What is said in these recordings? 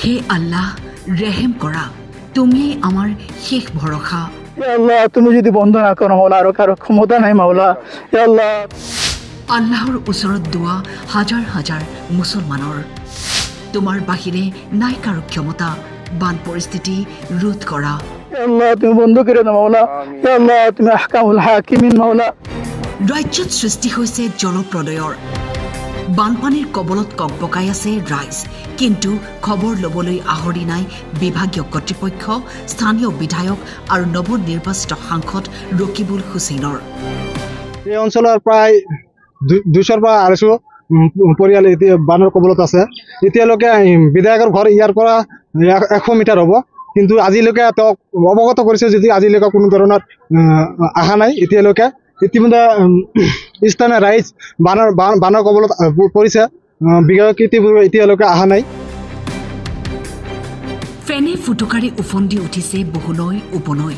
হে আল্লাহ রেহেম করা তুমি আমার শেষ ভরসা আল্লাহ তুমি যদি বন্ধ না করো মাওলা আর কারো ক্ষমতা নাই মাওলা আল্লাহ আল্লাহৰ ওচৰত দোৱা হাজাৰ হাজাৰ মুছলমানৰ তোমাৰ বাহিৰে নাই কাৰো ক্ষমতা বান পৰিস্থিতি ৰোধ কৰা আল্লাহ তুমি বন্ধ কৰে দাও মাওলা আল্লাহ তুমি আহকামুল হাকিমিন মাওলা ৰাজ্যত সৃষ্টি হৈছে জলপ্ৰলয়ৰ বানপানীৰ কবলত ককবকাই আছে ৰাইজ কিন্তু খবৰ ল'বলৈ আহৰি নাই বিভাগীয় কৰ্তৃপক্ষ স্থানীয় বিধায়ক আৰু নৱনিৰ্বাচিত সাংসদ ৰকিবুল হুছেইনৰ এই অঞ্চলৰ প্ৰায় 200 পৰা 250 পৰিয়াল এতিয়া বানৰ কবলত আছে এতিয়ালৈকে বিধায়কৰ ঘৰ ইয়াৰ পৰা 100 মিটাৰ হ'ব কিন্তু আজিলৈকে তেওঁক অৱগত কৰিছে যদি আজিলৈকে কোনো ধৰণৰ আহা নাই এতিয়ালৈকে ইতিমধ্যে স্থানীয় ৰাইজ বানৰ কবলত পৰিছে বিধায়ক এতিয়ালৈকে আহা নাই ফেনে ফুটুকাৰে উফন্দি উঠিছে বহুনৈ উপনৈ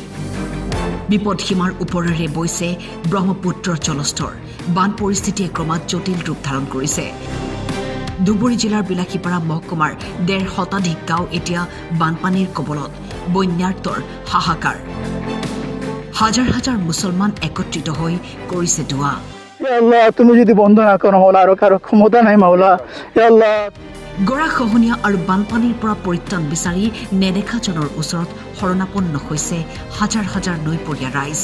বিপদসীমাৰ ওপৰেৰে বৈছে ব্ৰহ্মপুত্ৰৰ জলস্তৰ বান পৰিস্থিতিয়ে ক্ৰমাৎ জটিল ৰূপ ধাৰণ কৰিছে ধুবুৰী জিলাৰ বিলাসীপাৰা মহকুমাৰ 1.5 শতাধিক গাঁও এতিয়া বানপানীৰ কবলত বন্যাৰ্তৰ হাহাকাৰ হাজাৰ হাজাৰ মুছলমান একত্ৰিত হৈ কৰিছে দোৱা আল্লাহ তুমি যদি বন্ধ না কৰো মাওলা আৰ কাৰো ক্ষমতা নাই মাওলা আল্লাহ গৰাখহনীয়া আৰু বানপানীৰ পৰা পৰিত্ৰাণ বিচাৰি নেদেখাজনৰ ওচৰত শৰণাপন্ন হৈছে হাজাৰ হাজাৰ নৈপৰীয়া ৰাইজ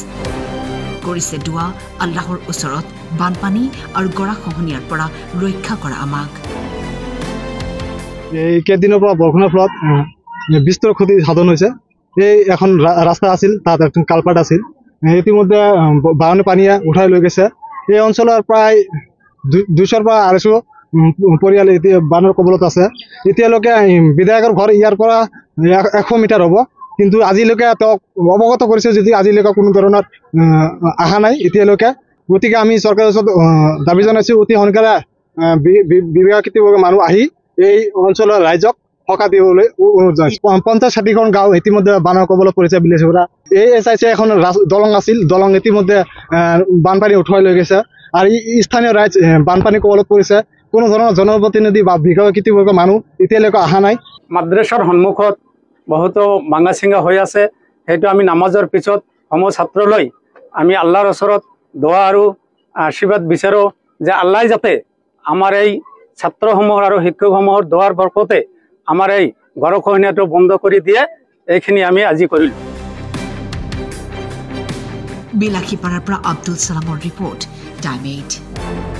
কৰিছে দোৱা আল্লাহৰ ওচৰত বানপানী আৰু গৰাখহনীয়াৰ পৰা ৰক্ষা কৰা আমাক এই কেইদিনৰ পৰা বৰষুণৰ ফলত বিস্তৰ ক্ষতি সাধন হৈছে এই এখন ৰাস্তা আছিল তাত এখন কালপাট আছিল ইতিমধ্যে বান পানীয়ে উঠাই লৈ গৈছে এই অঞ্চলৰ প্ৰায় 200 পৰা 250 পৰিয়াল এতিয়া বানৰ কবলত আছে এতিয়ালৈকে বিধায়কৰ ঘৰ ইয়াৰ পৰা 100 মিটাৰ হ'ব কিন্তু আজিলৈকে তেওঁক অৱগত কৰিছে যদি আজিলৈকে কোনো ধৰণৰ আহা নাই এতিয়ালৈকে গতিকে আমি চৰকাৰৰ ওচৰত দাবী জনাইছো অতি সোনকালে বিভাগীয় মানুহ আহি এই অঞ্চলৰ ৰাইজক সকাহ দিবলৈ অনুৰোধ জনাইছো 50-60খন গাঁও ইতিমধ্যে বানৰ কবলত পৰিছে বিলাসীপাৰা এই SIC এখন দলং আছিল দলং ইতিমধ্যে বানপানী উঠুৱাই লৈ গৈছে আৰু স্থানীয় ৰাইজ বানপানী কবলত পৰিছে কোনো ধৰণৰ জনপ্ৰতিনিধি বা বিভাগীয় মানুহ এতিয়ালৈকে আহা নাই মাদ্ৰাছাৰ সন্মুখত বহুতো ভাঙা চিঙা হৈ আছে সেইটো আমি নামাজৰ পিছত সমূহ ছাত্ৰলৈ আমি আল্লাহৰ ওচৰত দোৱা আৰু আশীৰ্বাদ বিচাৰো যে আল্লাহ যাতে আমাৰ এই ছাত্ৰসমূহৰ আৰু শিক্ষকসমূহৰ দোৱাৰ বৰকতে আমাৰ এই গৰাখহনীয়াটো বন্ধ কৰি দিয়ে এইখিনি আমি আজি কৰিলো বিলাসীপাৰাৰ পৰা আব্দুল সালামৰ ৰিপৰ্ট টাইম 8